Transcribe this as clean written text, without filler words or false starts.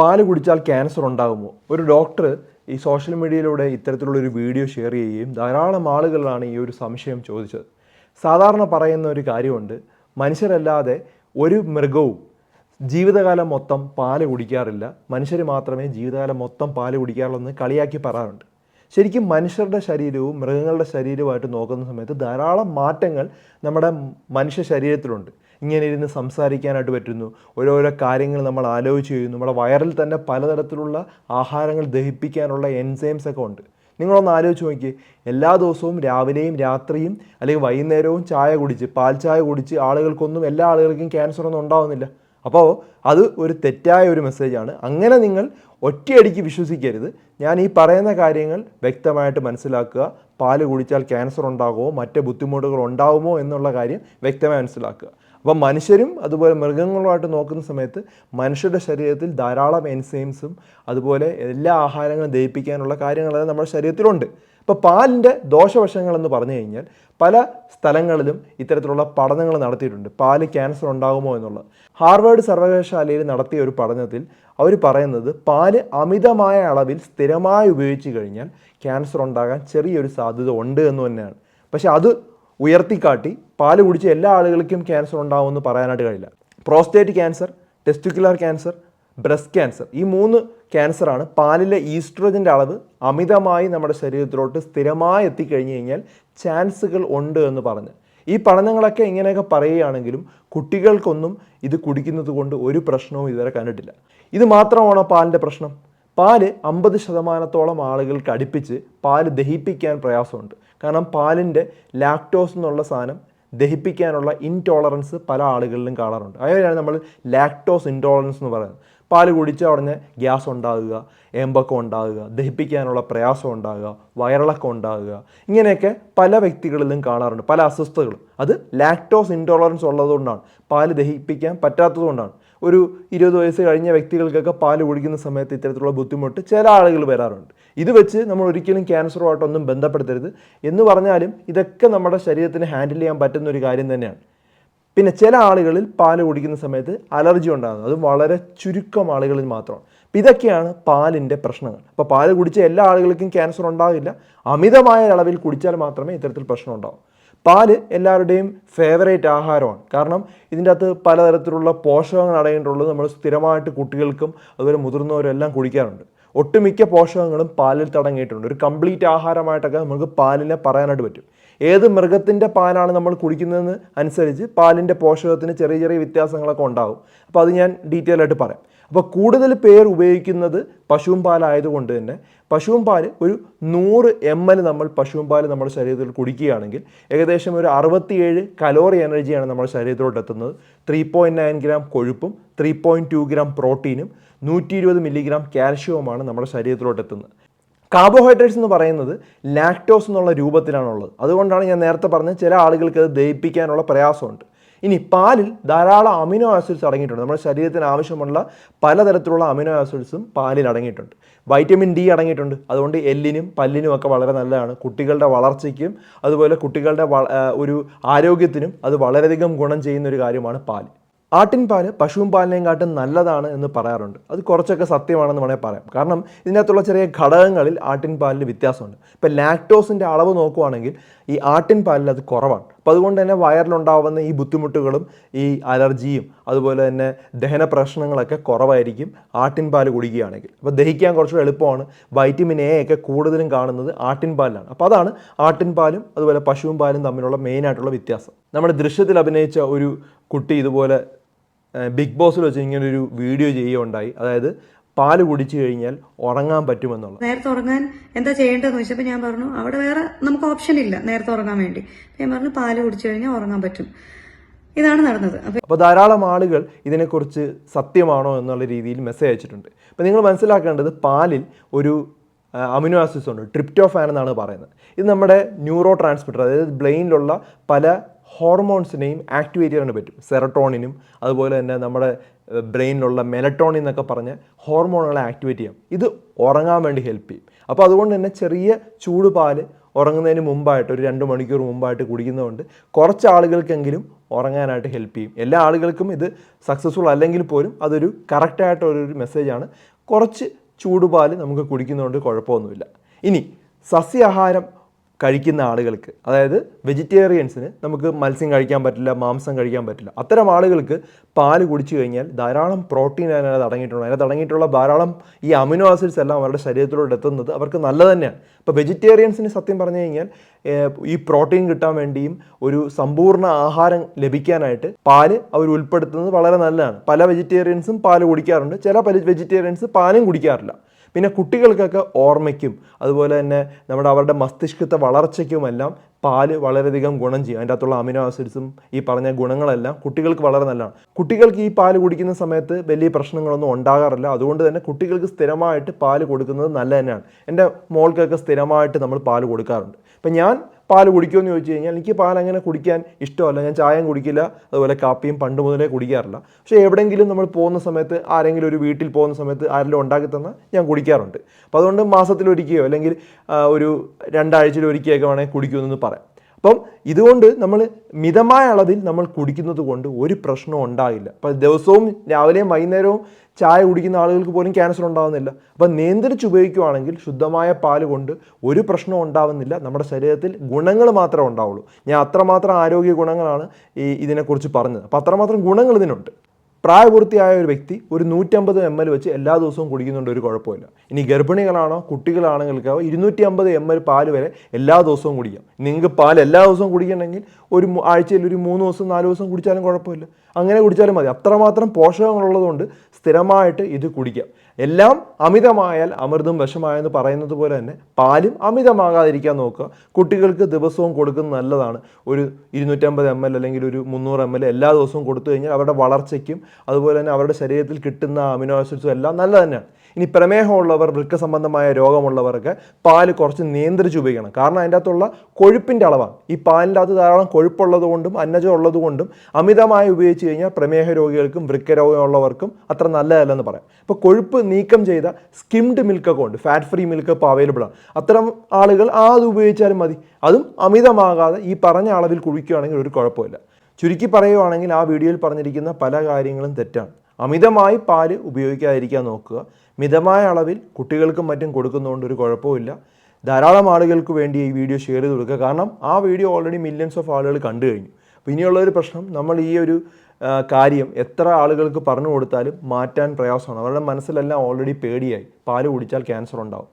പാല് കുടിച്ചാൽ ക്യാൻസർ ഉണ്ടാകുമോ? ഒരു ഡോക്ടർ ഈ സോഷ്യൽ മീഡിയയിലൂടെ ഇത്തരത്തിലുള്ളൊരു വീഡിയോ ഷെയർ ചെയ്യുകയും ധാരാളം ആളുകളാണ് ഈ ഒരു സംശയം ചോദിച്ചത്. സാധാരണ പറയുന്ന ഒരു കാര്യമുണ്ട്, മനുഷ്യരല്ലാതെ ഒരു മൃഗവും ജീവിതകാലം മൊത്തം പാല് കുടിക്കാറില്ല, മനുഷ്യർ മാത്രമേ ജീവിതകാലം മൊത്തം പാല് കുടിക്കാറുള്ളൂ എന്ന് കളിയാക്കി പറയാറുണ്ട്. ശരിക്കും മനുഷ്യരുടെ ശരീരവും മൃഗങ്ങളുടെ ശരീരവുമായിട്ട് നോക്കുന്ന സമയത്ത് ധാരാളം മാറ്റങ്ങൾ നമ്മുടെ മനുഷ്യ ശരീരത്തിലുണ്ട്. ഇങ്ങനെ ഇരുന്ന് സംസാരിക്കാനായിട്ട് പറ്റുന്നു, ഓരോരോ കാര്യങ്ങൾ നമ്മൾ ആലോചിച്ച് ചെയ്യുന്നു, നമ്മുടെ വയറിൽ തന്നെ പലതരത്തിലുള്ള ആഹാരങ്ങൾ ദഹിപ്പിക്കാനുള്ള എൻസൈംസ് ഒക്കെ ഉണ്ട്. നിങ്ങളൊന്ന് ആലോചിച്ച് നോക്കിയേ, എല്ലാ ദിവസവും രാവിലെയും രാത്രിയും അല്ലെങ്കിൽ വൈകുന്നേരവും ചായ കുടിച്ച്, പാൽ ചായ കുടിച്ച് ആളുകൾക്കൊന്നും എല്ലാ ആളുകൾക്കും ക്യാൻസർ ഒന്നും ഉണ്ടാവുന്നില്ല. അപ്പോൾ അത് ഒരു തെറ്റായ ഒരു മെസ്സേജാണ്. അങ്ങനെ നിങ്ങൾ ഒറ്റയടിക്ക് വിശ്വസിക്കരുത്. ഞാൻ ഈ പറയുന്ന കാര്യങ്ങൾ വ്യക്തമായിട്ട് മനസ്സിലാക്കുക. പാല് കുടിച്ചാൽ ക്യാൻസർ ഉണ്ടാകുമോ, മറ്റ് ബുദ്ധിമുട്ടുകൾ ഉണ്ടാകുമോ എന്നുള്ള കാര്യം വ്യക്തമായി മനസ്സിലാക്കുക. അപ്പം മനുഷ്യരും അതുപോലെ മൃഗങ്ങളുമായിട്ട് നോക്കുന്ന സമയത്ത് മനുഷ്യരുടെ ശരീരത്തിൽ ധാരാളം എൻസൈംസും അതുപോലെ എല്ലാ ആഹാരങ്ങളും ദഹിപ്പിക്കാനുള്ള കാര്യങ്ങളെല്ലാം നമ്മുടെ ശരീരത്തിലുണ്ട്. ഇപ്പോൾ പാലിൻ്റെ ദോഷവശങ്ങളെന്ന് പറഞ്ഞു കഴിഞ്ഞാൽ പല സ്ഥലങ്ങളിലും ഇത്തരത്തിലുള്ള പഠനങ്ങൾ നടത്തിയിട്ടുണ്ട്, പാല് ക്യാൻസർ ഉണ്ടാകുമോ എന്നുള്ളത്. ഹാർവേഡ് സർവകലാശാലയിൽ നടത്തിയ ഒരു പഠനത്തിൽ അവർ പറയുന്നത് പാല് അമിതമായ അളവിൽ സ്ഥിരമായി ഉപയോഗിച്ച് കഴിഞ്ഞാൽ ക്യാൻസർ ഉണ്ടാകാൻ ചെറിയൊരു സാധ്യത ഉണ്ട് എന്ന് തന്നെയാണ്. പക്ഷെ അത് ഉയർത്തിക്കാട്ടി പാല് കുടിച്ച് എല്ലാ ആളുകൾക്കും ക്യാൻസർ ഉണ്ടാകുമെന്ന് പറയാനായിട്ട് കഴിയില്ല. Prostate cancer, testicular cancer, breast cancer, ഈ 3 ക്യാൻസറാണ് പാലിലെ ഈസ്ട്രോജൻ്റെ അളവ് അമിതമായി നമ്മുടെ ശരീരത്തിലോട്ട് സ്ഥിരമായി എത്തിക്കഴിഞ്ഞ് കഴിഞ്ഞാൽ ചാൻസുകൾ ഉണ്ട് എന്ന് പറഞ്ഞ്. ഈ പഠനങ്ങളൊക്കെ ഇങ്ങനെയൊക്കെ പറയുകയാണെങ്കിലും കുട്ടികൾക്കൊന്നും ഇത് കുടിക്കുന്നത് കൊണ്ട് ഒരു പ്രശ്നവും ഇതുവരെ കണ്ടിട്ടില്ല. ഇത് മാത്രമാണോ പാലിൻ്റെ പ്രശ്നം? പാല് 50% ആളുകൾക്ക് അടുപ്പിച്ച് പാല് ദഹിപ്പിക്കാൻ പ്രയാസമുണ്ട്. കാരണം പാലിൻ്റെ ലാക്ടോസ് എന്നുള്ള സാധനം ദഹിപ്പിക്കാനുള്ള ഇൻടോളറൻസ് പല ആളുകളിലും കാണാറുണ്ട്. അതിനാണ് നമ്മൾ ലാക്ടോസ് ഇൻടോളറൻസ് എന്ന് പറയുന്നത്. പാല് കുടിച്ച ഉടനെ ഗ്യാസ് ഉണ്ടാകുക, ഏമ്പക്കം ഉണ്ടാകുക, ദഹിപ്പിക്കാനുള്ള പ്രയാസം ഉണ്ടാകുക, വയറിളക്കം ഉണ്ടാകുക, ഇങ്ങനെയൊക്കെ പല വ്യക്തികളിലും കാണാറുണ്ട്, പല അസ്വസ്ഥതകളും. അത് ലാക്ടോസ് ഇൻടോളറൻസ് ഉള്ളതുകൊണ്ടാണ്, പാല് ദഹിപ്പിക്കാൻ പറ്റാത്തതുകൊണ്ടാണ്. ഒരു 20 വയസ്സ് കഴിഞ്ഞ വ്യക്തികൾക്കൊക്കെ പാല് കുടിക്കുന്ന സമയത്ത് ഇത്തരത്തിലുള്ള ബുദ്ധിമുട്ട് ചില ആളുകൾ വരാറുണ്ട്. ഇത് വെച്ച് നമ്മൾ ഒരിക്കലും ക്യാൻസറുമായിട്ടൊന്നും ബന്ധപ്പെടുത്തരുത്. എന്ന് പറഞ്ഞാലും ഇതൊക്കെ നമ്മുടെ ശരീരത്തിന് ഹാൻഡിൽ ചെയ്യാൻ പറ്റുന്ന ഒരു കാര്യം തന്നെയാണ്. പിന്നെ ചില ആളുകളിൽ പാല് കുടിക്കുന്ന സമയത്ത് അലർജി ഉണ്ടാകുന്നത് അത് വളരെ ചുരുക്കം ആളുകളിൽ മാത്രമാണ്. അപ്പം ഇതൊക്കെയാണ് പാലിൻ്റെ പ്രശ്നങ്ങൾ. അപ്പോൾ പാല് കുടിച്ച എല്ലാ ആളുകൾക്കും ക്യാൻസർ ഉണ്ടാകില്ല, അമിതമായ അളവിൽ കുടിച്ചാൽ മാത്രമേ ഇത്തരത്തിൽ പ്രശ്നം ഉണ്ടാവൂ. പാല് എല്ലാവരുടെയും ഫേവറേറ്റ് ആഹാരമാണ്. കാരണം ഇതിൻ്റെ അകത്ത് പലതരത്തിലുള്ള പോഷകങ്ങൾ അടങ്ങിയിട്ടുള്ളത് നമ്മൾ സ്ഥിരമായിട്ട് കുട്ടികൾക്കും അതുപോലെ മുതിർന്നവരും എല്ലാം കുടിക്കാറുണ്ട്. ഒട്ടുമിക്ക പോഷകങ്ങളും പാലിൽ തടങ്ങിയിട്ടുണ്ട്. ഒരു കംപ്ലീറ്റ് ആഹാരമായിട്ടൊക്കെ നമുക്ക് പാലിനെ പറയാനായിട്ട് പറ്റും. ഏത് മൃഗത്തിൻ്റെ പാലാണ് നമ്മൾ കുടിക്കുന്നതെന്ന് അനുസരിച്ച് പാലിൻ്റെ പോഷകത്തിന് ചെറിയ ചെറിയ വ്യത്യാസങ്ങളൊക്കെ ഉണ്ടാകും. അപ്പോൾ അത് ഞാൻ ഡീറ്റെയിൽ ആയിട്ട് പറയാം. അപ്പോൾ കൂടുതൽ പേർ ഉപയോഗിക്കുന്നത് പശുവും പാലായതുകൊണ്ട് തന്നെ പശുവും പാല് ഒരു 100 ml നമ്മൾ പശുവും പാല് നമ്മുടെ ശരീരത്തിൽ കുടിക്കുകയാണെങ്കിൽ ഏകദേശം ഒരു 67 കലോറി എനർജിയാണ് നമ്മുടെ ശരീരത്തിലോട്ട് എത്തുന്നത്. 3.9 ഗ്രാം കൊഴുപ്പും 3.2 ഗ്രാം പ്രോട്ടീനും 120 മില്ലിഗ്രാം കാൽഷ്യവുമാണ് നമ്മുടെ ശരീരത്തിലോട്ട് എത്തുന്നത്. കാർബോഹൈഡ്രേറ്റ്സ് എന്ന് പറയുന്നത് ലാക്ടോസ് എന്നുള്ള രൂപത്തിലാണുള്ളത്. അതുകൊണ്ടാണ് ഞാൻ നേരത്തെ പറഞ്ഞത് ചില ആളുകൾക്ക് അത് ദഹിപ്പിക്കാനുള്ള പ്രയാസമുണ്ട്. ഇനി പാലിൽ ധാരാളം അമിനോ ആസിഡ്സ് അടങ്ങിയിട്ടുണ്ട്. നമ്മുടെ ശരീരത്തിന് ആവശ്യമുള്ള പലതരത്തിലുള്ള അമിനോ ആസിഡ്സും പാലിൽ അടങ്ങിയിട്ടുണ്ട്. വൈറ്റമിൻ ഡി അടങ്ങിയിട്ടുണ്ട്. അതുകൊണ്ട് എല്ലിനും പല്ലിനും ഒക്കെ വളരെ നല്ലതാണ്. കുട്ടികളുടെ വളർച്ചയ്ക്കും അതുപോലെ കുട്ടികളുടെ ഒരു ആരോഗ്യത്തിനും അത് വളരെയധികം ഗുണം ചെയ്യുന്ന ഒരു കാര്യമാണ് പാൽ. ആട്ടിൻ പാല് പശുവും പാലിനെയും കാട്ടും നല്ലതാണ് എന്ന് പറയാറുണ്ട്. അത് കുറച്ചൊക്കെ സത്യമാണെന്ന് വേണമെങ്കിൽ പറയാം. കാരണം ഇതിനകത്തുള്ള ചെറിയ ഘടകങ്ങളിൽ ആട്ടിൻ പാലിന് വ്യത്യാസമുണ്ട്. ഇപ്പോൾ ലാക്ടോസിൻ്റെ അളവ് നോക്കുവാണെങ്കിൽ ഈ ആട്ടിൻ പാലിൽ അത് കുറവാണ്. അപ്പോൾ അതുകൊണ്ട് തന്നെ വയറിലുണ്ടാവുന്ന ഈ ബുദ്ധിമുട്ടുകളും ഈ അലർജിയും അതുപോലെ തന്നെ ദഹന പ്രശ്നങ്ങളൊക്കെ കുറവായിരിക്കും ആട്ടിൻ പാല് കുടിക്കുകയാണെങ്കിൽ. അപ്പോൾ ദഹിക്കാൻ കുറച്ച് എളുപ്പമാണ്. വൈറ്റമിൻ എ ഒക്കെ കൂടുതലും കാണുന്നത് ആട്ടിൻ പാലിലാണ്. അപ്പോൾ അതാണ് ആട്ടിൻ പാലും അതുപോലെ പശുവും പാലും തമ്മിലുള്ള മെയിനായിട്ടുള്ള വ്യത്യാസം. നമ്മുടെ ദൃശ്യത്തിൽ അഭിനയിച്ച ഒരു കുട്ടി ഇതുപോലെ ബിഗ് ബോസിൽ വെച്ച് ഇങ്ങനൊരു വീഡിയോ ചെയ്യുകയുണ്ടായി. അതായത് പാല് കുടിച്ചു കഴിഞ്ഞാൽ ഉറങ്ങാൻ പറ്റുമെന്നുള്ളത്. നേരത്തെ ഉറങ്ങാൻ എന്താ ചെയ്യേണ്ടതെന്ന് ചോദിച്ചപ്പോൾ ഞാൻ പറഞ്ഞു അവിടെ വേറെ നമുക്ക് ഓപ്ഷൻ ഇല്ല നേരത്തെ ഉറങ്ങാൻ വേണ്ടി. ഞാൻ പറഞ്ഞു പാല് കുടിച്ചു കഴിഞ്ഞാൽ ഉറങ്ങാൻ പറ്റും. ഇതാണ് നടന്നത്. അപ്പോൾ ധാരാളം ആളുകൾ ഇതിനെക്കുറിച്ച് സത്യമാണോ എന്നുള്ള രീതിയിൽ മെസ്സേജ് അയച്ചിട്ടുണ്ട്. അപ്പോൾ നിങ്ങൾ മനസ്സിലാക്കേണ്ടത് പാലിൽ ഒരു അമിനോ ആസിഡ്സ് ഉണ്ട്, ട്രിപ്റ്റോഫാൻ എന്നാണ് പറയുന്നത്. ഇത് നമ്മുടെ ന്യൂറോ ട്രാൻസ്മിറ്റർ, അതായത് ബ്രെയിനിലുള്ള പല ഹോർമോൺസിനെയും ആക്ടിവേറ്റ് ചെയ്യാൻ പറ്റും. സെറട്ടോണിനും അതുപോലെ തന്നെ നമ്മുടെ ബ്രെയിനിലുള്ള മെലറ്റോണിൻ എന്നൊക്കെ പറഞ്ഞ് ഹോർമോണുകളെ ആക്ടിവേറ്റ് ചെയ്യാം. ഇത് ഉറങ്ങാൻ വേണ്ടി ഹെൽപ്പ് ചെയ്യും. അപ്പോൾ അതുകൊണ്ട് തന്നെ ചെറിയ ചൂട് പാല് ഉറങ്ങുന്നതിന് മുമ്പായിട്ട് ഒരു 2 മണിക്കൂർ മുമ്പായിട്ട് കുടിക്കുന്നതുകൊണ്ട് കുറച്ച് ആളുകൾക്കെങ്കിലും ഉറങ്ങാനായിട്ട് ഹെൽപ്പ് ചെയ്യും. എല്ലാ ആളുകൾക്കും ഇത് സക്സസ്ഫുൾ അല്ലെങ്കിൽ പോലും അതൊരു കറക്റ്റായിട്ടൊരു മെസ്സേജാണ്. കുറച്ച് ചൂടുപാൽ നമുക്ക് കുടിക്കുന്നതുകൊണ്ട് കുഴപ്പമൊന്നുമില്ല. ഇനി സസ്യാഹാരം കഴിക്കുന്ന ആളുകൾക്ക്, അതായത് വെജിറ്റേറിയൻസിന് നമുക്ക് മത്സ്യം കഴിക്കാൻ പറ്റില്ല, മാംസം കഴിക്കാൻ പറ്റില്ല. അത്തരം ആളുകൾക്ക് പാല് കുടിച്ചു കഴിഞ്ഞാൽ ധാരാളം പ്രോട്ടീൻ അതിനകത്ത് അടങ്ങിയിട്ടുണ്ട്. അതിനകത്ത് അടങ്ങിയിട്ടുള്ള ധാരാളം ഈ അമിനോ ആസിഡ്സ് എല്ലാം അവരുടെ ശരീരത്തിലോട്ട് എത്തുന്നത് അവർക്ക് നല്ല തന്നെയാണ്. ഇപ്പോൾ വെജിറ്റേറിയൻസിന് സത്യം പറഞ്ഞു കഴിഞ്ഞാൽ ഈ പ്രോട്ടീൻ കിട്ടാൻ വേണ്ടിയും ഒരു സമ്പൂർണ്ണ ആഹാരം ലഭിക്കാനായിട്ട് പാല് അവർ ഉൾപ്പെടുത്തുന്നത് വളരെ നല്ലതാണ്. പല വെജിറ്റേറിയൻസും പാല് കുടിക്കാറുണ്ട്, ചില വെജിറ്റേറിയൻസ് പാലും കുടിക്കാറില്ല. പിന്നെ കുട്ടികൾക്കൊക്കെ ഓർമ്മയ്ക്കും അതുപോലെ തന്നെ അവരുടെ മസ്തിഷ്കത്തെ വളർച്ചയ്ക്കുമെല്ലാം പാല് വളരെയധികം ഗുണം ചെയ്യും. അതിൻ്റെ അകത്തുള്ള അമിനോ ആസിഡ്സും ഈ പറഞ്ഞ ഗുണങ്ങളെല്ലാം കുട്ടികൾക്ക് വളരെ നല്ലതാണ്. കുട്ടികൾക്ക് ഈ പാല് കുടിക്കുന്ന സമയത്ത് വലിയ പ്രശ്നങ്ങളൊന്നും ഉണ്ടാകാറില്ല. അതുകൊണ്ട് തന്നെ കുട്ടികൾക്ക് സ്ഥിരമായിട്ട് പാല് കൊടുക്കുന്നത് നല്ല തന്നെയാണ്. എൻ്റെ മോൾക്കൊക്കെ സ്ഥിരമായിട്ട് നമ്മൾ പാല് കൊടുക്കാറുണ്ട്. ഇപ്പം ഞാൻ പാല് കുടിക്കുമെന്ന് ചോദിച്ചു കഴിഞ്ഞാൽ എനിക്ക് പാൽ അങ്ങനെ കുടിക്കാൻ ഇഷ്ടമല്ല. ഞാൻ ചായയും കുടിക്കില്ല, അതുപോലെ കാപ്പിയും പണ്ട് മുതലേ കുടിക്കാറില്ല. പക്ഷേ എവിടെയെങ്കിലും നമ്മൾ പോകുന്ന സമയത്ത്, ആരെങ്കിലും ഒരു വീട്ടിൽ പോകുന്ന സമയത്ത് ആരെങ്കിലും ഉണ്ടാക്കി തന്നാൽ ഞാൻ കുടിക്കാറുണ്ട്. അപ്പോൾ അതുകൊണ്ട് മാസത്തിലൊരിക്കയോ അല്ലെങ്കിൽ ഒരു 2 ആഴ്ചയിലൊരിക്കയൊക്കെ വേണമെങ്കിൽ കുടിക്കുമെന്ന് പറയാം. അപ്പം ഇതുകൊണ്ട് നമ്മൾ മിതമായ അളവിൽ നമ്മൾ കുടിക്കുന്നത് കൊണ്ട് ഒരു പ്രശ്നവും ഉണ്ടാകില്ല. അപ്പോൾ ദിവസവും രാവിലെയും വൈകുന്നേരവും ചായ കുടിക്കുന്ന ആളുകൾക്ക് പോലും ക്യാൻസർ ഉണ്ടാകുന്നില്ല. അപ്പം നിയന്ത്രിച്ച് ഉപയോഗിക്കുകയാണെങ്കിൽ ശുദ്ധമായ പാല് കൊണ്ട് ഒരു പ്രശ്നവും ഉണ്ടാവുന്നില്ല. നമ്മുടെ ശരീരത്തിൽ ഗുണങ്ങൾ മാത്രമേ ഉണ്ടാവുള്ളൂ. ഞാൻ അത്രമാത്രം ആരോഗ്യ ഗുണങ്ങളാണ് ഇതിനെക്കുറിച്ച് പറഞ്ഞത്. അപ്പോൾ അത്രമാത്രം ഗുണങ്ങൾ ഇതിനുണ്ട്. പ്രായപൂർത്തിയായ ഒരു വ്യക്തി ഒരു 150 ml വെച്ച് എല്ലാ ദിവസവും കുടിക്കുന്നുണ്ട്, ഒരു കുഴപ്പമില്ല. ഇനി ഗർഭിണികളാണോ കുട്ടികളാണെങ്കിൽക്കോ 250 ml പാല് വരെ എല്ലാ ദിവസവും കുടിക്കാം. നിങ്ങൾക്ക് പാൽ എല്ലാ ദിവസവും കുടിക്കണമെങ്കിൽ ഒരു ആഴ്ചയിൽ ഒരു 3 ദിവസം 4 ദിവസം കുടിച്ചാലും കുഴപ്പമില്ല. അങ്ങനെ കുടിച്ചാലും മതി. അത്രമാത്രം പോഷകങ്ങളുള്ളതുകൊണ്ട് സ്ഥിരമായിട്ട് ഇത് കുടിക്കാം. എല്ലാം അമിതമായാൽ അമൃതും വിഷമായെന്ന് പറയുന്നത് പോലെ തന്നെ പാലും അമിതമാകാതിരിക്കാൻ നോക്കുക. കുട്ടികൾക്ക് ദിവസവും കൊടുക്കുന്നത് നല്ലതാണ്. ഒരു 250 ml അല്ലെങ്കിൽ ഒരു 300 ml എല്ലാ ദിവസവും കൊടുത്തു കഴിഞ്ഞാൽ അവരുടെ വളർച്ചയ്ക്കും അതുപോലെ തന്നെ അവരുടെ ശരീരത്തിൽ കിട്ടുന്ന അമിനോ ആസിഡ്സും എല്ലാം നല്ല തന്നെയാണ്. ഇനി പ്രമേഹമുള്ളവർ, വൃക്ക സംബന്ധമായ രോഗമുള്ളവർക്ക് പാല് കുറച്ച് നിയന്ത്രിച്ച് ഉപയോഗിക്കണം. കാരണം അതിൻ്റെ അകത്തുള്ള കൊഴുപ്പിൻ്റെ അളവാണ്. ഈ പാലിൻ്റെ അകത്ത് ധാരാളം കൊഴുപ്പുള്ളത് കൊണ്ടും അന്നജം ഉള്ളത് കൊണ്ടും അമിതമായി ഉപയോഗിച്ച് കഴിഞ്ഞാൽ പ്രമേഹ രോഗികൾക്കും വൃക്ക രോഗമുള്ളവർക്കും അത്ര നല്ലതല്ലെന്ന് പറയാം. ഇപ്പോൾ കൊഴുപ്പ് നീക്കം ചെയ്ത സ്കിംഡ് മിൽക്കൊക്കെ ഉണ്ട്, ഫാറ്റ് ഫ്രീ മിൽക്ക് ഇപ്പോൾ അവൈലബിൾ ആണ്. അത്തരം ആളുകൾ അത് ഉപയോഗിച്ചാലും മതി. അതും അമിതമാകാതെ ഈ പറഞ്ഞ അളവിൽ കുടിക്കുകയാണെങ്കിൽ ഒരു കുഴപ്പമില്ല. ചുരുക്കി പറയുകയാണെങ്കിൽ ആ വീഡിയോയിൽ പറഞ്ഞിരിക്കുന്ന പല കാര്യങ്ങളും തെറ്റാണ്. അമിതമായി പാല് ഉപയോഗിക്കാതിരിക്കാൻ നോക്കുക. മിതമായ അളവിൽ കുട്ടികൾക്കും മറ്റും കൊടുക്കുന്നതുകൊണ്ട് ഒരു കുഴപ്പമില്ല. ധാരാളം ആളുകൾക്ക് വേണ്ടി ഈ വീഡിയോ ഷെയർ ചെയ്ത് കൊടുക്കുക. കാരണം ആ വീഡിയോ ഓൾറെഡി മില്യൺസ് ഓഫ് ആളുകൾ കണ്ടു കഴിഞ്ഞു. അപ്പോൾ ഇനിയുള്ളൊരു പ്രശ്നം, നമ്മൾ ഈ ഒരു കാര്യം എത്ര ആളുകൾക്ക് പറഞ്ഞു കൊടുത്താലും മാറ്റാൻ പ്രയാസമാണ്. അവരുടെ മനസ്സിലെല്ലാം ഓൾറെഡി പേടിയായി, പാല് കുടിച്ചാൽ ക്യാൻസർ ഉണ്ടാവും.